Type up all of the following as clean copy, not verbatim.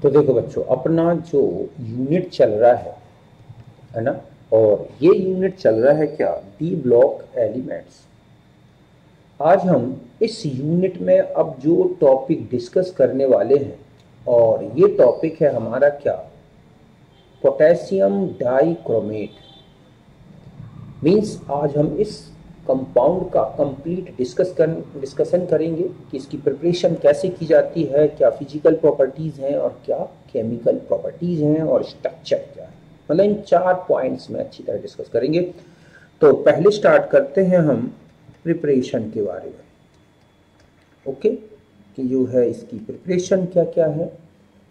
तो देखो बच्चों, अपना जो यूनिट चल रहा है ना, और ये यूनिट चल रहा है क्या, डी ब्लॉक एलिमेंट्स। आज हम इस यूनिट में अब जो टॉपिक डिस्कस करने वाले हैं, और ये टॉपिक है हमारा क्या, पोटेशियम डाइक्रोमेट। मीन्स आज हम इस कंपाउंड का कंप्लीट डिस्कशन करेंगे कि इसकी प्रिपरेशन कैसे की जाती है, क्या फिजिकल प्रॉपर्टीज़ हैं और क्या केमिकल प्रॉपर्टीज़ हैं और स्ट्रक्चर क्या है। मतलब इन 4 पॉइंट्स में अच्छी तरह डिस्कस करेंगे। तो पहले स्टार्ट करते हैं हम प्रिपरेशन के बारे में। ओके, कि जो है इसकी प्रिपरेशन क्या क्या है।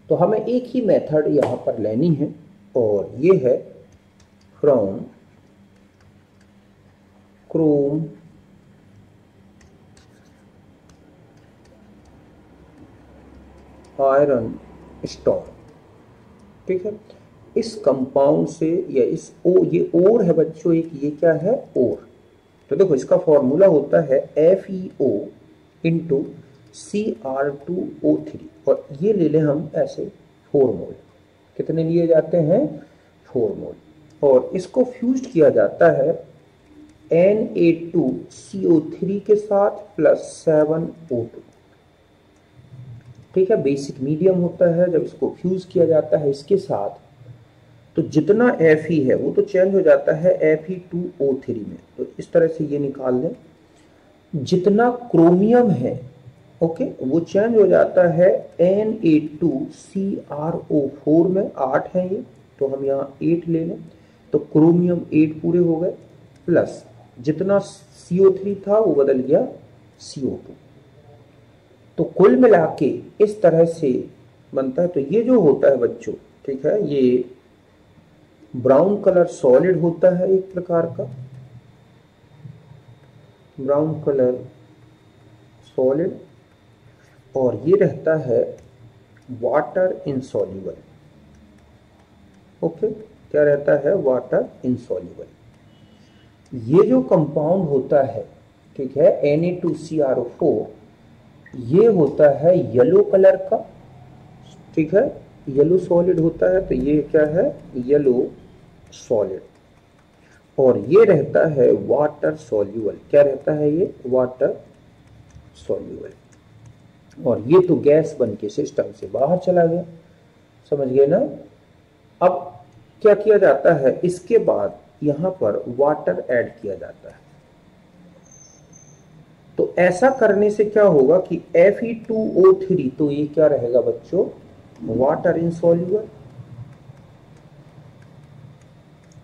तो हमें एक ही मेथड यहाँ पर लेनी है, और ये है फ्रॉम क्रोम आयरन स्टोन। ठीक है, इस कंपाउंड से या इस ये ओर है बच्चों, एक ये क्या है, ओर। तो देखो इसका फॉर्मूला होता है FeO इंटू Cr2O3, और ये ले लें हम ऐसे 4 मोल। कितने लिए जाते हैं, 4 मोल। और इसको फ्यूज किया जाता है Na2CO3 के साथ प्लस 7O2। ठीक है, बेसिक मीडियम होता है। जब इसको फ्यूज किया जाता है इसके साथ, तो जितना Fe है वो तो चेंज हो जाता है Fe2O3 में। तो इस तरह से ये निकाल लें। जितना क्रोमियम है, ओके, वो चेंज हो जाता है Na2CrO4 में। 8 है ये, तो हम यहाँ 8 ले लें, तो क्रोमियम 8 पूरे हो गए, प्लस जितना CO3 था वो बदल गया CO2। तो कुल मिला के इस तरह से बनता है। तो ये जो होता है बच्चों, ठीक है, ये ब्राउन कलर सॉलिड होता है एक प्रकार का, ब्राउन कलर सॉलिड, और ये रहता है वाटर इनसॉल्युबल। ओके, क्या रहता है, वाटर इनसॉल्युबल। ये जो कंपाउंड होता है, ठीक है, Na2CrO4, ये होता है येलो कलर का। ठीक है, येलो सॉलिड होता है। तो ये क्या है, येलो सॉलिड, और ये रहता है वाटर सॉल्युबल। क्या रहता है ये, वाटर सॉल्युबल। और ये तो गैस बन के सिस्टम से बाहर चला गया। समझ गए ना। अब क्या किया जाता है, इसके बाद यहां पर वाटर ऐड किया जाता है। तो ऐसा करने से क्या होगा कि Fe2O3, तो ये क्या रहेगा बच्चों, वाटर इनसॉल्युबल।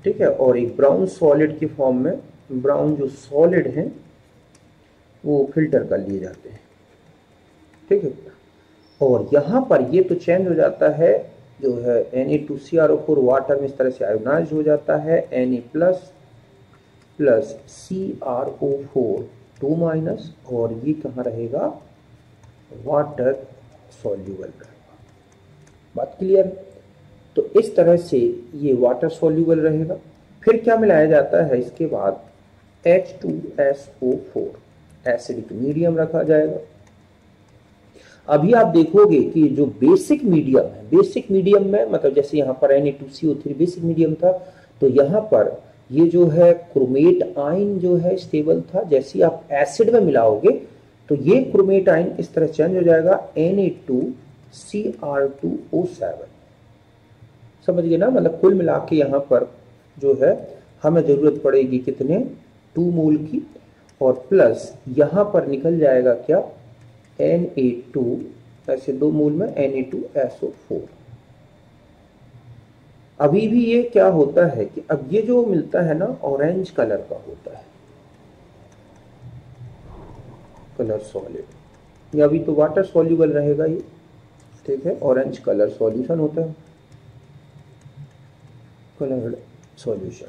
ठीक है, और एक ब्राउन सॉलिड के फॉर्म में, ब्राउन जो सॉलिड है वो फिल्टर कर लिए जाते हैं। ठीक है, और यहां पर ये तो चेंज हो जाता है, जो है Na2CrO4 वाटर में इस तरह से आयोनाइज हो जाता है, Na plus plus CrO4 2 minus, और ये कहाँ रहेगा, वाटर सॉल्युबल रहेगा। बात क्लियर। तो इस तरह से ये वाटर सॉल्युबल रहेगा। फिर क्या मिलाया जाता है, इसके बाद H2SO4 एसिडिक मीडियम रखा जाएगा। अभी आप देखोगे कि जो बेसिक मीडियम है, बेसिक मीडियम में मतलब जैसे यहाँ पर Na2CO3 बेसिक मीडियम था, तो यहाँ पर ये जो है क्रोमेट आयन जो है स्टेबल था। जैसे आप एसिड में मिलाओगे तो ये क्रोमेट आयन इस तरह चेंज हो जाएगा Na2Cr2O7। समझ गए ना। मतलब कुल मिला के यहाँ पर जो है हमें जरूरत पड़ेगी कितने, 2 मोल की, और प्लस यहाँ पर निकल जाएगा क्या, Na2, ऐसे 2 मोल में Na2SO4। अभी भी ये क्या होता है कि अब ये जो मिलता है ना, ऑरेंज कलर का होता है, कलर सॉलिड। ये अभी तो वाटर सॉल्युबल रहेगा ये। ठीक है, ऑरेंज कलर सॉल्यूशन होता है, कलर्ड सॉल्यूशन।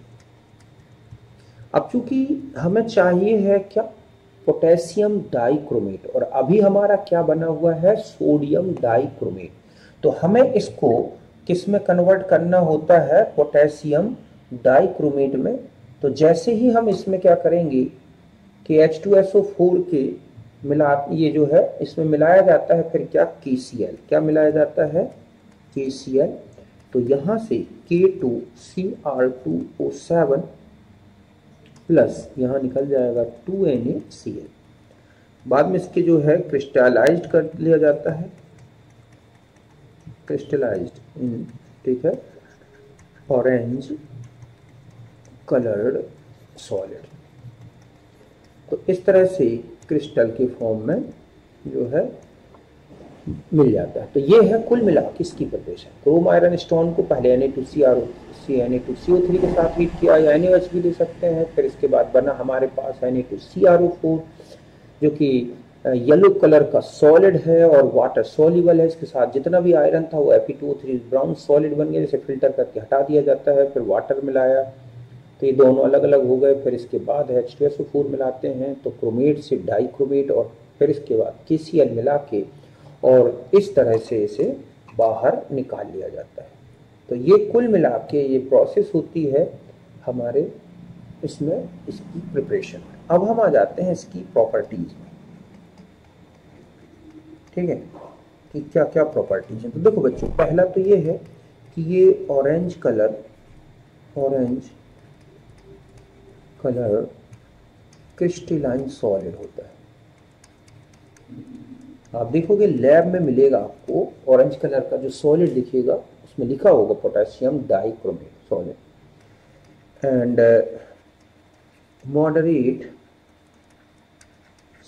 अब चूंकि हमें चाहिए है क्या, पोटेशियम डाइक्रोमेट, और अभी हमारा क्या बना हुआ है, सोडियम डाइक्रोमेट। तो हमें इसको किस में कन्वर्ट करना होता है, पोटेशियम डाइक्रोमेट में। तो जैसे ही हम इसमें क्या करेंगे कि H2SO4 के मिला, ये जो है इसमें मिलाया जाता है, फिर क्या, KCl। क्या मिलाया जाता है, KCl, तो यहां से K2Cr2O7 प्लस यहाँ निकल जाएगा 2NaCl। बाद में इसके जो है क्रिस्टलाइज्ड कर लिया जाता है, क्रिस्टलाइज्ड इन, ठीक है, ऑरेंज कलर्ड सॉलिड। तो इस तरह से क्रिस्टल के फॉर्म में जो है मिल जाता है। तो ये है कुल मिला के इसकी प्रिपरेशन। क्रोम आयरन स्टोन को पहले Na2CO3 के साथ हीट किया, या NaOH भी ले सकते हैं। फिर इसके बाद बना हमारे पास Na2CrO4 जो कि येलो कलर का सॉलिड है और वाटर सॉल्युबल है। इसके साथ जितना भी आयरन था वो Fe2O3 ब्राउन सॉलिड बन गया, जिसे फिल्टर करके हटा दिया जाता है। फिर वाटर मिलाया तो ये दोनों अलग अलग हो गए। फिर इसके बाद H2SO4 मिलाते हैं तो क्रोमेट से डाइक्रोमेट, और फिर इसके बाद KCl मिला के और इस तरह से इसे बाहर निकाल लिया जाता है। तो ये कुल मिला के ये प्रोसेस होती है हमारे इसमें, इसकी प्रिपरेशन में। अब हम आ जाते हैं इसकी प्रॉपर्टीज में, ठीक है, कि क्या क्या प्रॉपर्टीज हैं। तो देखो बच्चों, पहला तो ये है कि ये ऑरेंज कलर क्रिस्टलाइन सॉलिड होता है। आप देखोगे लैब में मिलेगा आपको ऑरेंज कलर का जो सॉलिड दिखेगा, उसमें लिखा होगा potassium dichromate solid, and moderate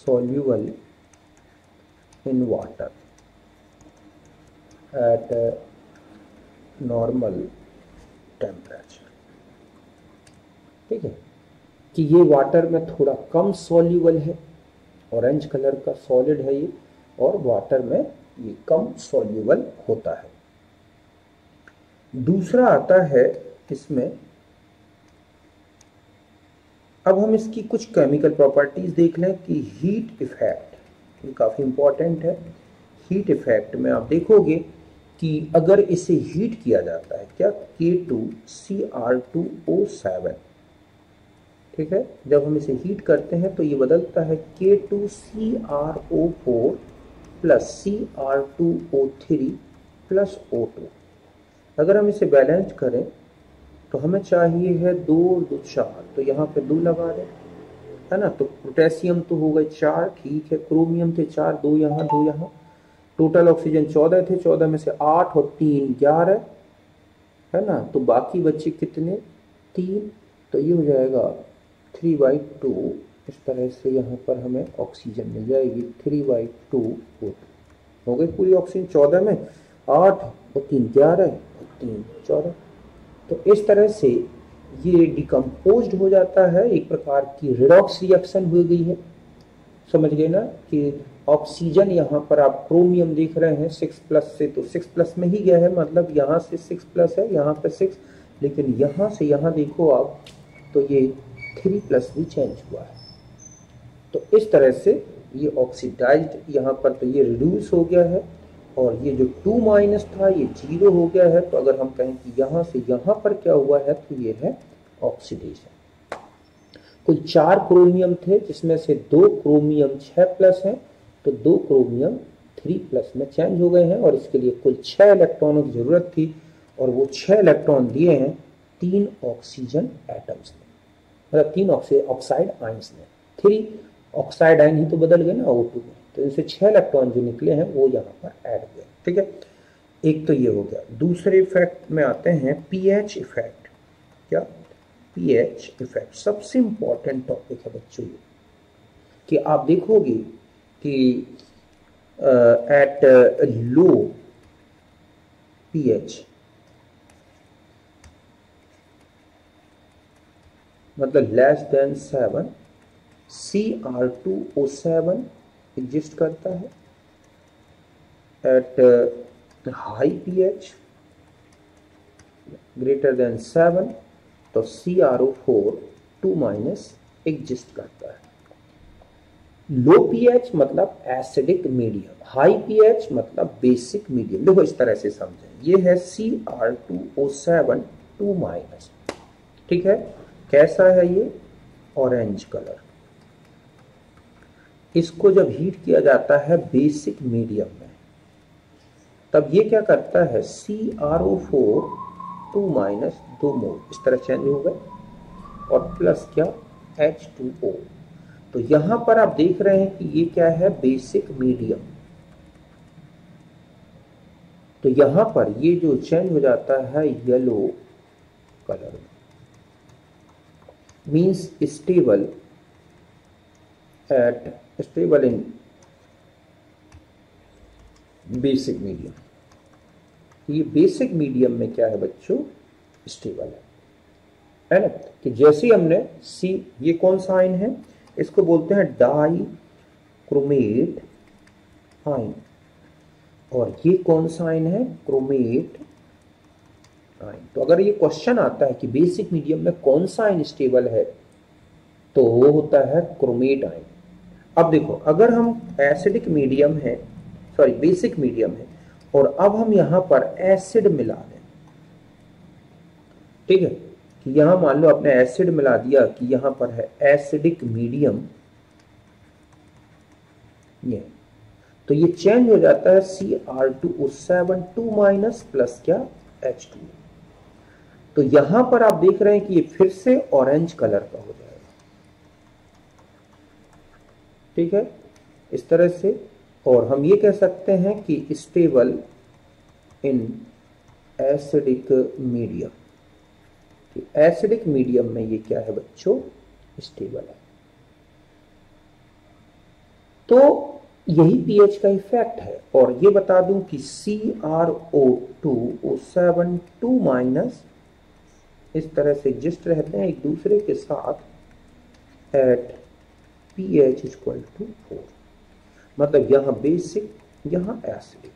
soluble in water at normal temperature। ठीक है, कि ये वाटर में थोड़ा कम सॉल्यूबल है, ऑरेंज कलर का सॉलिड है ये, और वाटर में ये कम सॉल्यूबल होता है। दूसरा आता है इसमें, अब हम इसकी कुछ केमिकल प्रॉपर्टीज देख लें कि हीट इफेक्ट, ये काफ़ी इंपॉर्टेंट है। हीट इफेक्ट में आप देखोगे कि अगर इसे हीट किया जाता है, क्या, K2Cr2O7, ठीक है, जब हम इसे हीट करते हैं तो ये बदलता है K2CrO4 plus Cr2O3 plus O2। अगर हम इसे बैलेंस करें तो हमें चाहिए है 2 और 2 4, तो यहाँ पे 2 लगा दें, है ना। तो पोटेशियम तो हो गए 4, ठीक है, क्रोमियम थे 4, 2 यहाँ 2 यहाँ, टोटल ऑक्सीजन 14 थे, 14 में से 8 और 3 11, है ना। तो बाकी बच्चे कितने, 3, तो ये हो जाएगा 3/2। इस तरह से यहाँ पर हमें ऑक्सीजन मिल जाएगी 3/2 हो गई पूरी ऑक्सीजन। 14 में 8 और 3 11 और 3 14। तो इस तरह से ये डिकम्पोज्ड हो जाता है, एक प्रकार की रिडॉक्स रिएक्शन हो गई है। समझ गए ना कि ऑक्सीजन यहाँ पर आप क्रोमियम देख रहे हैं 6+ से, तो 6+ में ही गया है, मतलब यहाँ से 6+ है, यहाँ पे 6, लेकिन यहाँ से यहाँ देखो आप तो ये 3+ भी चेंज हुआ है। तो इस तरह से ये ऑक्सीडाइज्ड यहाँ पर तो ये रिड्यूस हो गया है, और ये जो 2- था ये 0 हो गया है। तो अगर हम कहें कि यहाँ से यहाँ पर क्या हुआ है तो ये है ऑक्सीडेशन। कुल 4 क्रोमियम थे, जिसमें से 2 क्रोमियम 6+ हैं, तो 2 क्रोमियम 3+ में चेंज हो गए हैं, और इसके लिए कुल 6 इलेक्ट्रॉनों की जरूरत थी, और वो 6 इलेक्ट्रॉन दिए हैं 3 ऑक्सीजन एटम्स ने, मतलब 3 ऑक्साइड आइंस ने। 3 ऑक्साइड आइन ही तो बदल गए ना O2 में, तो इनसे 6 इलेक्ट्रॉन जो निकले हैं वो यहाँ पर ऐड हुए। ठीक है, एक तो ये हो गया। दूसरे इफेक्ट में आते हैं पीएच इफेक्ट। क्या, पीएच इफेक्ट सबसे इंपॉर्टेंट टॉपिक है बच्चों ये, कि आप देखोगे कि एट लो पीएच, मतलब लेस देन 7, Cr2O7 एग्जिस्ट करता है। At high pH greater than 7, तो CrO4 2- एग्जिस्ट करता है। लो पीएच मतलब एसिडिक मीडियम, हाई पीएच मतलब बेसिक मीडियम। देखो इस तरह से समझें, ये है Cr2O7 2-। ठीक है, कैसा है ये, ऑरेंज कलर। इसको जब हीट किया जाता है बेसिक मीडियम में, तब ये क्या करता है, CrO4 2 माइनस 2 मोल इस तरह चेंज हो गए और प्लस क्या H2O। तो यहां पर आप देख रहे हैं कि ये क्या है, बेसिक मीडियम। तो यहां पर ये जो चेंज हो जाता है येलो कलर में, means stable in basic medium. ये बेसिक मीडियम में क्या है बच्चों, स्टेबल है ना। कि जैसे हमने सी, ये कौन सा आयन है, इसको बोलते हैं डाई क्रोमेट आयन, और ये कौन सा आयन है, क्रोमेट आयन। तो अगर ये क्वेश्चन आता है कि बेसिक मीडियम में कौन सा आयन स्टेबल है, तो वो होता है क्रोमेट आयन। अब देखो, अगर हम एसिडिक मीडियम है, सॉरी बेसिक मीडियम है, और अब हम यहां पर एसिड मिला दें, ठीक है, कि यहां मान लो आपने एसिड मिला दिया कि यहां पर है एसिडिक मीडियम, ये तो ये चेंज हो जाता है Cr2O7 2 माइनस प्लस क्या H2। तो यहां पर आप देख रहे हैं कि ये फिर से ऑरेंज कलर का हो जाएगा, ठीक है, इस तरह से। और हम ये कह सकते हैं कि stable in acidic medium, acidic medium में ये क्या है बच्चों, स्टेबल है। तो यही पीएच का इफेक्ट है। और ये बता दूं कि CrO2O7 2 माइनस इस तरह से एग्जिस्ट रहते हैं एक दूसरे के साथ एट pH इक्वल टू 4, मतलब यहां बेसिक यहां एसिडिक,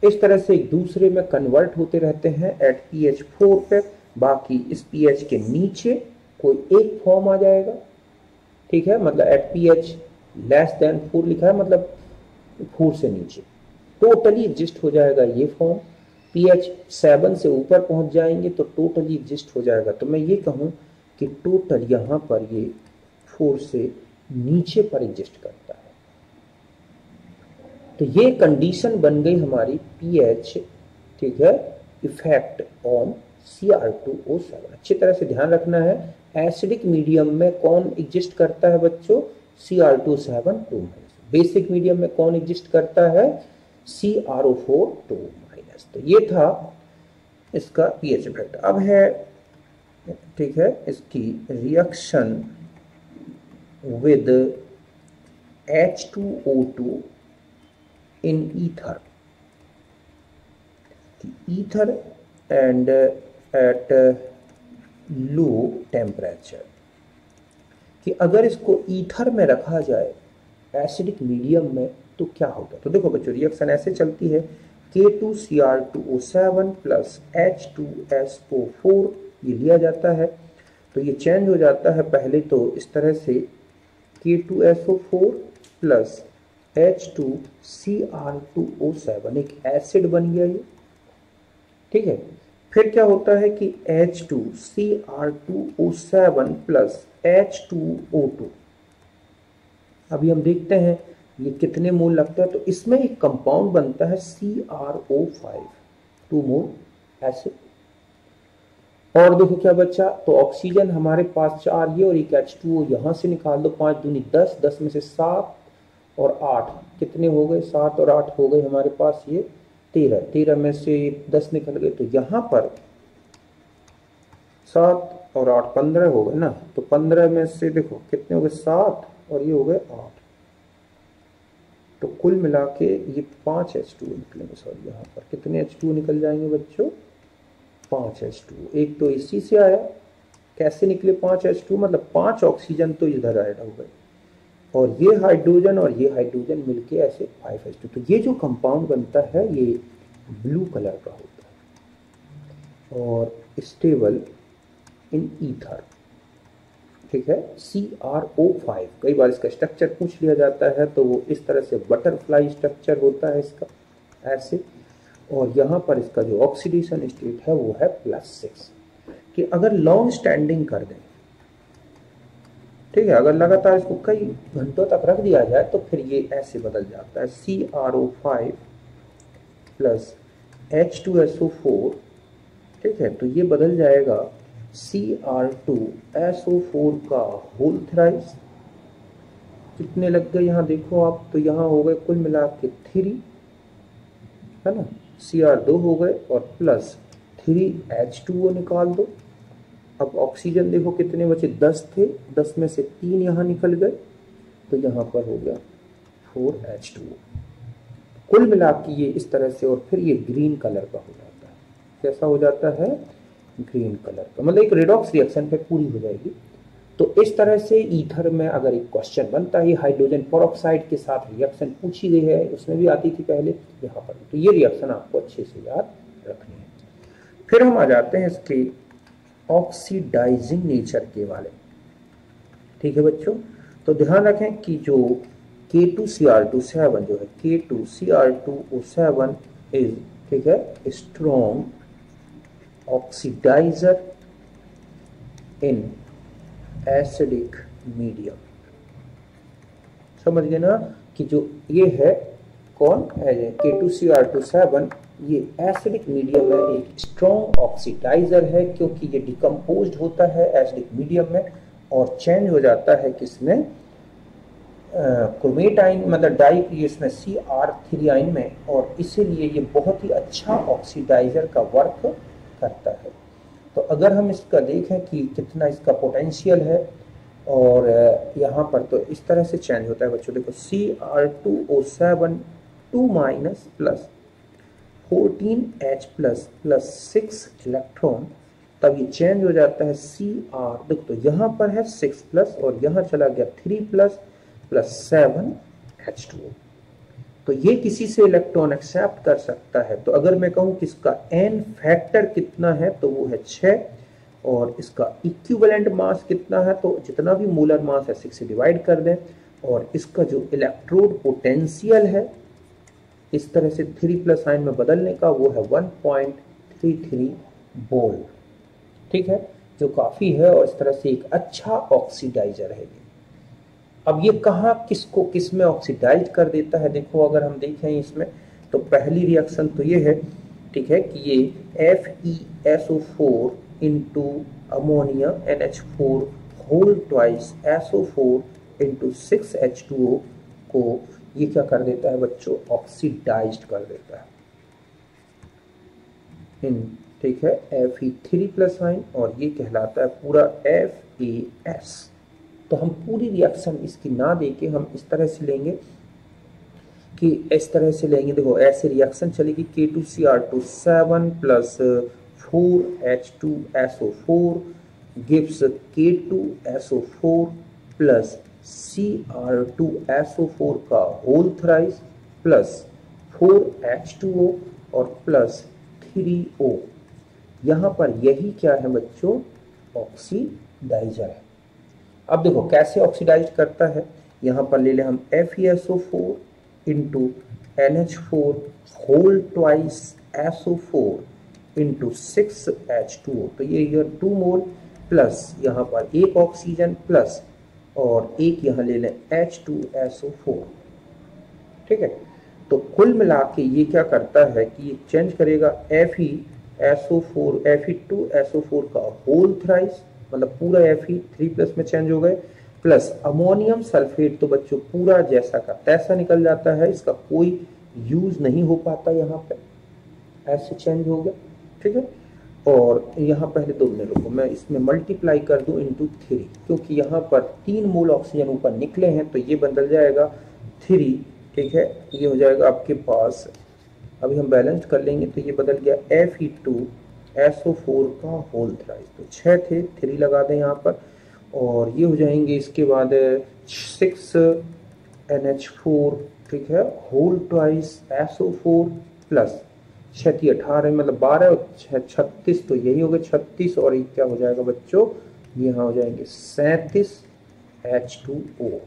इस तरह से एक दूसरे में कन्वर्ट होते रहते हैं एट pH 4 पे। बाकी इस pH के नीचे कोई एक फॉर्म आ जाएगा, ठीक है, मतलब एट pH लेस देन 4 लिखा है, मतलब 4 से नीचे टोटली एग्जिस्ट हो जाएगा ये फॉर्म। pH 7 से ऊपर पहुंच जाएंगे तो टोटली एग्जिस्ट हो जाएगा। तो मैं ये कहूं कि टोटल यहां पर ये 4 से नीचे पर एग्जिस्ट करता है। तो ये कंडीशन बन गई हमारी pH, ठीक है, इफेक्ट ऑन Cr2O7। अच्छी तरह से ध्यान रखना है, एसिडिक मीडियम में कौन एग्जिस्ट करता है बच्चों, Cr2O7 2 माइनस। बेसिक मीडियम में कौन एग्जिस्ट करता है, CrO4 2 माइनस। तो ये था इसका pH इफेक्ट। अब है, ठीक है, इसकी reaction with H2O2 in ether and at low temperature, कि अगर इसको ईथर में रखा जाए एसिडिक मीडियम में तो क्या होगा। तो देखो बच्चों, रिएक्शन ऐसे चलती है, K2Cr2O7 प्लस H2SO4 ये लिया जाता है, तो ये चेंज हो जाता है पहले तो इस तरह से K2SO4 प्लस H2Cr2O7, एक एसिड बन गया ये, ठीक है। फिर क्या होता है कि H2Cr2O7 प्लस H2O2, अभी हम देखते हैं ये कितने मोल लगता है। तो इसमें एक कंपाउंड बनता है CrO5 2 मोल एसिड। और देखो क्या बच्चा, तो ऑक्सीजन हमारे पास 4 ये और एक H2O यहां से निकाल दो, 5 दूनी 10, 10 में से 7 और 8 कितने हो गए, 7 और 8 हो गए हमारे पास ये 13, 13 में से 10 निकल गए। तो यहां पर 7 और 8 15 हो गए ना, तो 15 में से देखो कितने हो गए, 7 और ये हो गए 8, तो कुल मिला के ये 5 H2O निकलेंगे। सॉरी, यहाँ पर कितने H2O निकल जाएंगे बच्चों, 5 H2O। एक तो इसी से आया, कैसे निकले 5 H2O, मतलब 5 ऑक्सीजन तो इधर ऐड हो गए और ये हाइड्रोजन और ये हाइड्रोजन मिलके ऐसे 5 H2। तो ये जो कंपाउंड बनता है ये ब्लू कलर का होता है और स्टेबल इन ईथर, ठीक है, CrO5। कई बार इसका स्ट्रक्चर पूछ लिया जाता है, तो वो इस तरह से बटरफ्लाई स्ट्रक्चर होता है इसका ऐसे, और यहाँ पर इसका जो ऑक्सीडेशन स्टेट है वो है +6। कि अगर लॉन्ग स्टैंडिंग कर दें, ठीक है, अगर लगातार इसको कई घंटों तक रख दिया जाए तो फिर ये ऐसे बदल जाता है CrO5 प्लस H2SO4, ठीक है, तो ये बदल जाएगा Cr2SO4 का होल थ्राइस। कितने लग गए यहाँ देखो आप, तो यहाँ हो गए कुल मिला के 3, है ना, Cr2 हो गए और प्लस 3H2O निकाल दो। अब ऑक्सीजन देखो कितने बचे, 10 थे, 10 में से 3 यहाँ निकल गए, तो यहाँ पर हो गया 4H2O। कुल मिला के ये इस तरह से, और फिर ये ग्रीन कलर का हो जाता है। कैसा हो जाता है? ग्रीन कलर का, मतलब एक रेडॉक्स रिएक्शन पे पूरी हो जाएगी। तो इस तरह से ईथर में अगर एक क्वेश्चन बनता है, हाइड्रोजन पेरोक्साइड के साथ रिएक्शन पूछी गई है, उसमें भी आती थी पहले, यहाँ पर, तो ये रिएक्शन आपको अच्छे से याद रखनी है। फिर हम आ जाते हैं इसके ऑक्सीडाइजिंग नेचर के वाले। ठीक है बच्चों, तो ध्यान रखें कि जो K2Cr27 जो है, K2Cr2O7 इज, ठीक है, strong oxidiser in acidic medium. समझ गए ना कि जो ये है कौन, K2Cr27, ये एसिडिक मीडियम में एक स्ट्रॉन्ग ऑक्सीडाइजर है, क्योंकि ये डिकम्पोज्ड होता है एसिडिक मीडियम में और चेंज हो जाता है किसमें, क्रोमेटाइन, मतलब डाई इसमें Cr3 आइन में, और इसीलिए ये बहुत ही अच्छा ऑक्सीडाइजर का वर्क करता है। तो अगर हम इसका देखें कि कितना इसका पोटेंशियल है, और यहाँ पर तो इस तरह से चेंज होता है बच्चों, देखो Cr2O7 2 minus plus 14H plus 6 electron, तब ये चेंज हो जाता है Cr, देखो तो यहाँ पर है 6 प्लस और यहाँ चला गया 3 प्लस 7H2O। तो ये किसी से इलेक्ट्रॉन एक्सेप्ट कर सकता है। तो अगर मैं कहूँ कि इसका n फैक्टर कितना है, तो वो है 6, और इसका इक्विवेलेंट मास कितना है, तो जितना भी मोलर मास है 6 से डिवाइड कर दें, और इसका जो इलेक्ट्रोड पोटेंशियल है इस तरह से 3 प्लस साइन में बदलने का, वो है 1.33 वोल्ट। ठीक है, जो काफी है, और इस तरह से एक अच्छा ऑक्सीडाइजर है ये। अब ये कहाँ किसको किस में ऑक्सीडाइज कर देता है, देखो अगर हम देखें इसमें, तो पहली रिएक्शन तो ये है, ठीक है, कि ये FeSO4 into ammonia NH4 whole twice SO4 into 6H2O को ये क्या कर देता है बच्चों, ऑक्सीडाइज्ड कर देता है इन, ठीक है, Fe3 प्लस आइन, और ये कहलाता है पूरा FeS। तो हम पूरी रिएक्शन इसकी ना देके हम इस तरह से लेंगे कि इस तरह से लेंगे, देखो ऐसे रिएक्शन चलेगी, K2Cr27 plus 4H2SO4 gives K2SO4 plus Cr2SO4 का होल थ्राइस प्लस 4H2O और प्लस 3O। यहाँ पर यही क्या है बच्चों, ऑक्सीडाइजर है। अब देखो कैसे ऑक्सीडाइज करता है, यहाँ पर ले लें हम FeSO4 into NH4 whole twice SO4 into 6H2O, तो ये 2 मोल प्लस यहाँ पर एक ऑक्सीजन प्लस और एक यहाँ ले लें H2SO4। ठीक है, तो कुल मिला के ये क्या करता है कि ये चेंज करेगा FeSO4 Fe2SO4 का होल थ्राइस, मतलब पूरा Fe3 प्लस में चेंज हो गए, प्लस अमोनियम सल्फेट तो बच्चों पूरा जैसा का तैसा निकल जाता है, इसका कोई यूज नहीं हो पाता, यहाँ पे ऐसे चेंज हो गया। ठीक है, और यहाँ पहले 2 मिनट रुको, मैं इसमें मल्टीप्लाई कर दूं इंटू 3, क्योंकि यहाँ पर 3 मोल ऑक्सीजन ऊपर निकले हैं, तो ये बदल जाएगा 3। ठीक है, ये हो जाएगा आपके पास, अभी हम बैलेंस कर लेंगे, तो ये बदल गया Fe2SO4 का होल थ्राइस, तो 6 थे, 3 लगा दें यहाँ पर, और ये हो जाएंगे इसके बाद 6NH4, ठीक है, होल ट्वाइस SO4 प्लस 6 18, मतलब 12 और 36, तो यही हो गया 36, और एक क्या हो जाएगा बच्चों, यहाँ हो जाएंगे 37H2O।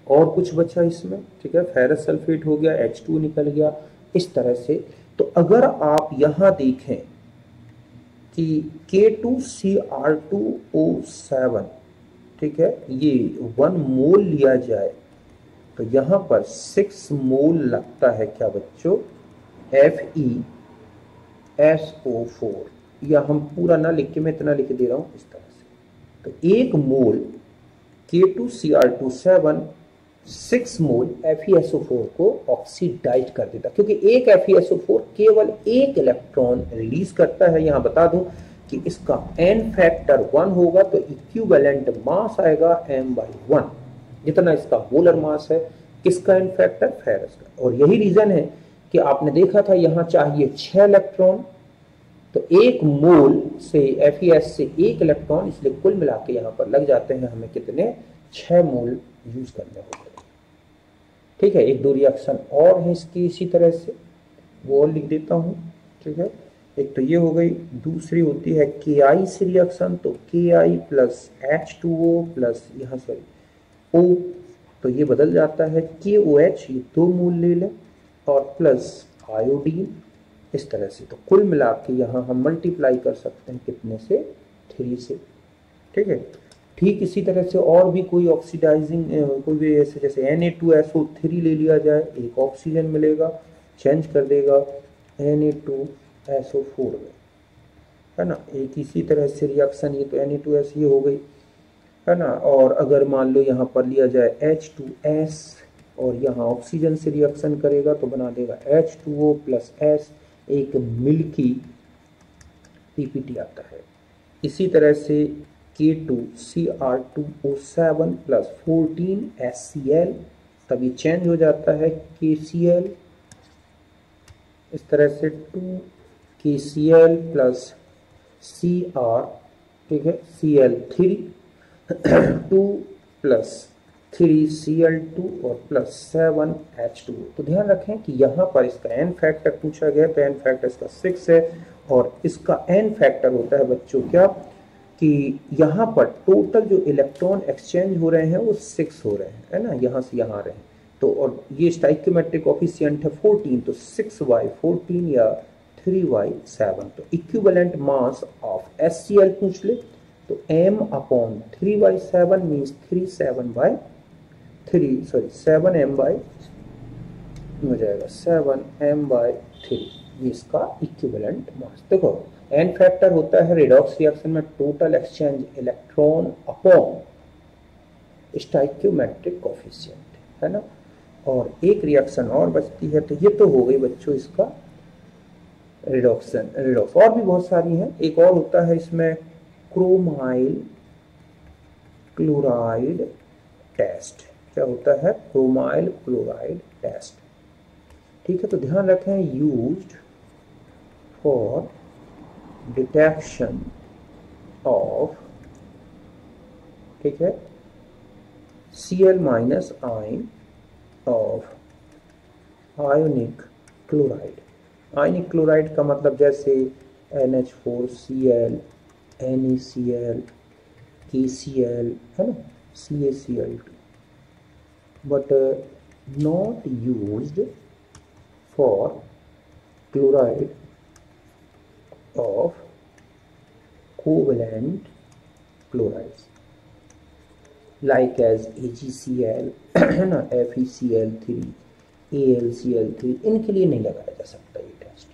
और कुछ बचा इसमें, ठीक है, फेरस सल्फेट हो गया, H2 निकल गया इस तरह से। तो अगर आप यहाँ देखें कि K2Cr2O7, ठीक है, ये 1 मोल लिया जाए, तो यहाँ पर 6 मोल लगता है क्या बच्चों, FeSO4, या हम पूरा ना लिख के मैं इतना लिख दे रहा हूं इस तरह से। तो 1 मोल K2Cr27 6 मोल FeSO4 को ऑक्सीडाइज कर देता, क्योंकि एक FeSO4 केवल एक इलेक्ट्रॉन रिलीज करता है। यहां बता दूं कि इसका n फैक्टर 1 होगा, तो इक्विवेलेंट मास आएगा m/1, जितना इसका मोलर मास है। किसका n फैक्टर? फेरस का। और यही रीजन है कि आपने देखा था यहां चाहिए 6 इलेक्ट्रॉन, तो 1 मोल से FeS से 1 इलेक्ट्रॉन, इसलिए कुल मिला के यहां पर लग जाते हैं हमें कितने? 6 मोल यूज करने होंगे। ठीक है, एक दो रिएक्शन और है इसकी इसी तरह से, वो और लिख देता हूं। ठीक है, एक तो ये हो गई, दूसरी होती है Ki से रिएक्शन, तो Ki प्लस H2O प्लस यहाँ सॉरी O, तो ये बदल जाता है KOH, ये 2 मोल ले लें, और प्लस आयोडीन, इस तरह से। तो कुल मिला के यहाँ हम मल्टीप्लाई कर सकते हैं कितने से? 3 से। ठीक है, ठीक इसी तरह से और भी कोई ऑक्सीडाइजिंग कोई भी ऐसे, जैसे Na2SO3 ले लिया जाए, एक ऑक्सीजन मिलेगा, चेंज कर देगा Na2SO4 में, है ना। एक इसी तरह से रिएक्शन, ये तो Na2S ये हो गई, है ना। और अगर मान लो यहाँ पर लिया जाए H2S और यहाँ ऑक्सीजन से रिएक्शन करेगा तो बना देगा H2O प्लस S, एक मिल्की पीपीटी आता है। इसी तरह से K2Cr2O7 प्लस 14 HCl, तभी चेंज हो जाता है KCl, इस तरह से 2 KCl प्लस Cr, ठीक है, Cl3 2 प्लस 3 Cl2 और प्लस 7 H2O। तो ध्यान रखें कि यहाँ पर इसका n फैक्टर पूछा गया, तो n फैक्टर इसका 6 है, और इसका n फैक्टर होता है बच्चों क्या, कि यहाँ पर टोटल जो इलेक्ट्रॉन एक्सचेंज हो रहे हैं वो 6 हो रहे हैं, है ना, यहाँ से यहाँ आ रहे हैं। तो और ये स्टाइकियोमेट्रिक कोफिशिएंट है 14, तो 6y14 या 3y7। तो इक्विवेलेंट मास ऑफ HCl पूछ ले तो m/3y7 मीन्स 7m/3 हो जाएगा 7m/3, ये इसका इक्विवेलेंट मास। देखो n फैक्टर होता है रिडॉक्स रिएक्शन में total exchange electron upon stoichiometric coefficient, है ना। और एक रिएक्शन और बचती है, तो ये तो हो गई बच्चों इसका रिडॉक्स। और भी बहुत सारी हैं। एक और होता है इसमें क्रोमाइल क्लोराइड टेस्ट। क्या होता है? Chromyl chloride test. ठीक है, तो ध्यान रखें, यूज्ड फॉर डिटेक्शन ऑफ, ठीक है, Cl minus ion of ionic chloride. Ionic chloride का मतलब जैसे NH4Cl, NaCl, KCl, है ना, CaCl2, but not used for chloride of covalent chlorides like as AgCl, है ना, FeCl3, AlCl3, इनके लिए नहीं लगाया जा सकता ये टेस्ट।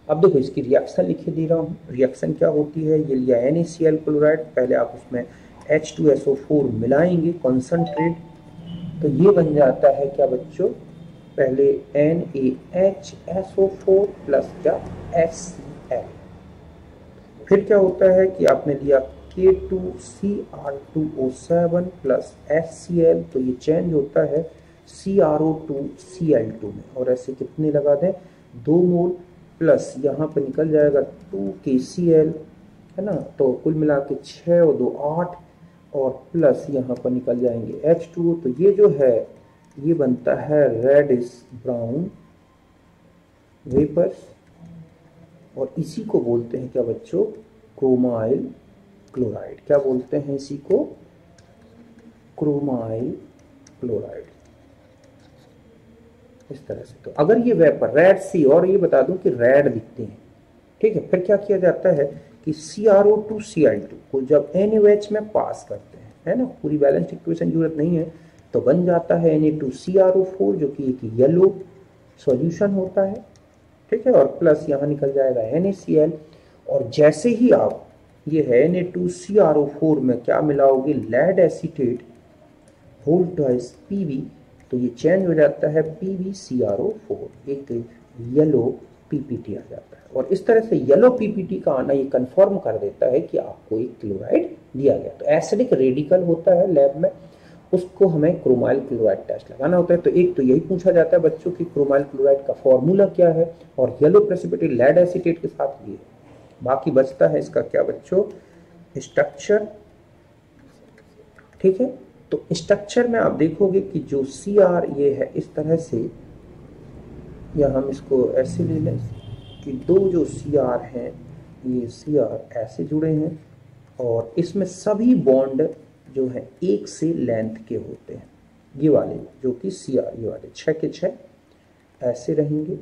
अब देखो इसकी रिएक्शन लिखे दे रहा हूँ। रिएक्शन क्या होती है? ये लिया NaCl क्लोराइड, पहले आप उसमें H2SO4 मिलाएंगे कॉन्सनट्रेट, तो ये बन जाता है क्या बच्चों? पहले NaHSO4 प्लस क्या? HCl। फिर क्या होता है कि आपने लिया K2Cr2O7 प्लस HCl, तो ये चेंज होता है CrO2Cl2 में, और ऐसे कितने लगा दें? 2 मोल, प्लस यहाँ पे निकल जाएगा 2 KCl, है ना। तो कुल मिला के 6 और 2 8, और प्लस यहाँ पर निकल जाएंगे H2O। तो ये जो है ये बनता है रेडिश ब्राउन वेपर्स, और इसी को बोलते हैं क्या बच्चों? Chromyl chloride. क्या बोलते हैं इसी को? क्रोमाइल क्लोराइड, इस तरह से। तो अगर ये वेपर रेड सी, और ये बता दूं कि रेड दिखते हैं, ठीक है, फिर क्या किया जाता है कि CrO2Cl2 को जब NaOH में पास करते हैं, है ना, पूरी बैलेंस्ड इक्वेशन जरूरत नहीं है, तो बन जाता है Na2CrO4, जो कि एक येलो सॉल्यूशन होता है, ठीक है, और प्लस यहाँ निकल जाएगा NaCl। और जैसे ही आप ये है Na2CrO4 में क्या मिलाओगे, lead acetate whole twice Pb, तो ये चेंज हो जाता है PbCrO4, एक येलो PPT आ जाता है। और इस तरह से येलो PPT का आना ये कंफर्म कर देता है कि आपको एक क्लोराइड दिया गया। तो एसिडिक रेडिकल होता है लैब में, उसको हमें क्रोमाइल क्लोराइड टेस्ट लगाना होता है। तो एक तो यही पूछा जाता है बच्चों की क्रोमाइल क्लोराइड का फॉर्मूला क्या है, और येलो प्रेसिपिटेट लेड एसीटेट के साथ ये। बाकी बचता है इसका क्या बच्चों, स्ट्रक्चर। ठीक है, तो स्ट्रक्चर में आप देखोगे कि जो Cr ये है इस तरह से, या हम इसको ऐसे ले लें कि दो जो Cr हैं, ये Cr ऐसे जुड़े हैं, और इसमें सभी बॉन्ड जो है एक से लेंथ के होते हैं। ये वाले जो कि Cr, ये वाले 6 के 6 ऐसे रहेंगे,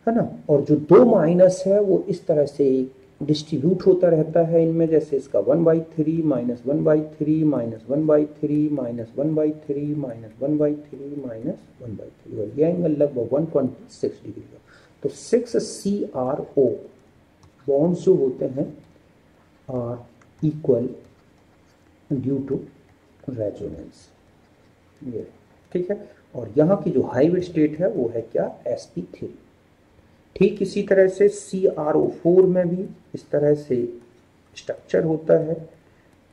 है ना। और जो 2 माइनस है वो इस तरह से डिस्ट्रीब्यूट होता रहता है इनमें, जैसे इसका 1/3 -1/3 -1/3 -1/3 -1/3 -1/3, और ये एंगल लगभग 126 डिग्री का। तो 6 CrO बॉन्ड्स जो होते हैं are equal due to resonance, ये ठीक है। और यहाँ की जो हाइब्रिड स्टेट है वो है क्या, sp3। ठीक इसी तरह से CrO4 में भी इस तरह से स्ट्रक्चर होता है,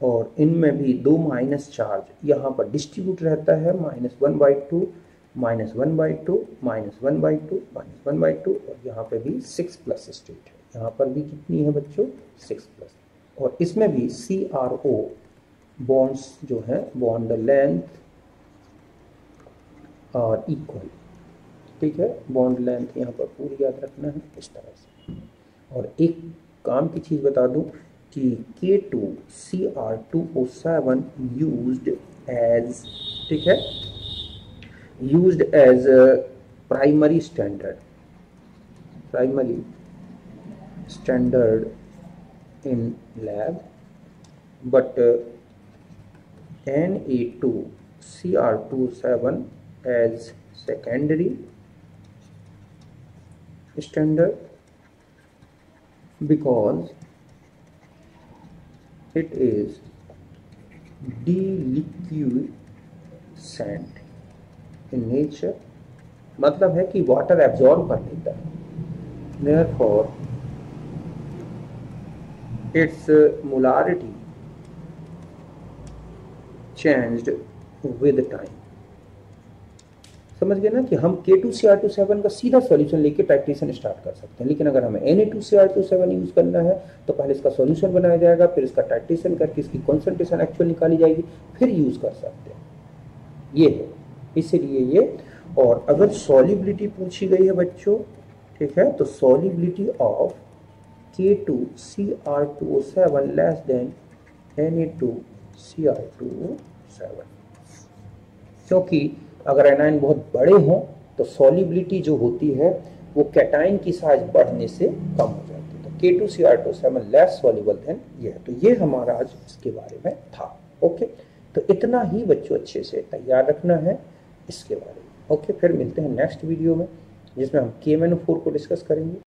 और इनमें भी 2 माइनस चार्ज यहाँ पर डिस्ट्रीब्यूट रहता है, -1/2 -1/2 -1/2 -1/2, और यहाँ पे भी 6+ स्टेट है। यहाँ पर भी कितनी है बच्चों, 6+। और इसमें भी CrO बॉन्ड्स जो है, बॉन्ड लेंथ और इक्वल, ठीक है। बॉन्ड लेंथ यहाँ पर पूरी याद रखना है इस तरह से। और एक काम की चीज़ बता दूं कि K2Cr2O7 यूज्ड एज, ठीक है, used as primary standard in lab, but Na2Cr2O7 as secondary standard, because it is deliquescent in nature, मतलब है कि वाटर एब्जॉर्ब कर लेता है, therefore its molarity changed with time। समझ गए ना कि हम K2Cr2O7 का सीधा सॉल्यूशन लेके टाइट्रेशन स्टार्ट कर सकते हैं, लेकिन अगर हमें Na2Cr2O7 यूज करना है तो पहले इसका सॉल्यूशन बनाया जाएगा, फिर इसका टाइट्रेशन करके इसकी कॉन्सेंट्रेशन एक्चुअल निकाली जाएगी, फिर यूज कर सकते हैं। ये है, इसीलिए ये। और अगर सॉल्युबिलिटी पूछी गई है बच्चों, ठीक है, तो solubility of K2Cr2O7 less than Na2Cr2O7, क्योंकि अगर एनायन बहुत बड़े हों तो सॉल्युबिलिटी जो होती है वो कैटाइन की साइज बढ़ने से कम हो जाती है। तो K2Cr2O7 लेस सॉल्युबल देन ये है। तो ये हमारा आज इसके बारे में था। ओके, तो इतना ही बच्चों अच्छे से तैयार रखना है इसके बारे में। ओके, फिर मिलते हैं नेक्स्ट वीडियो में जिसमें हम KMnO4 को डिस्कस करेंगे।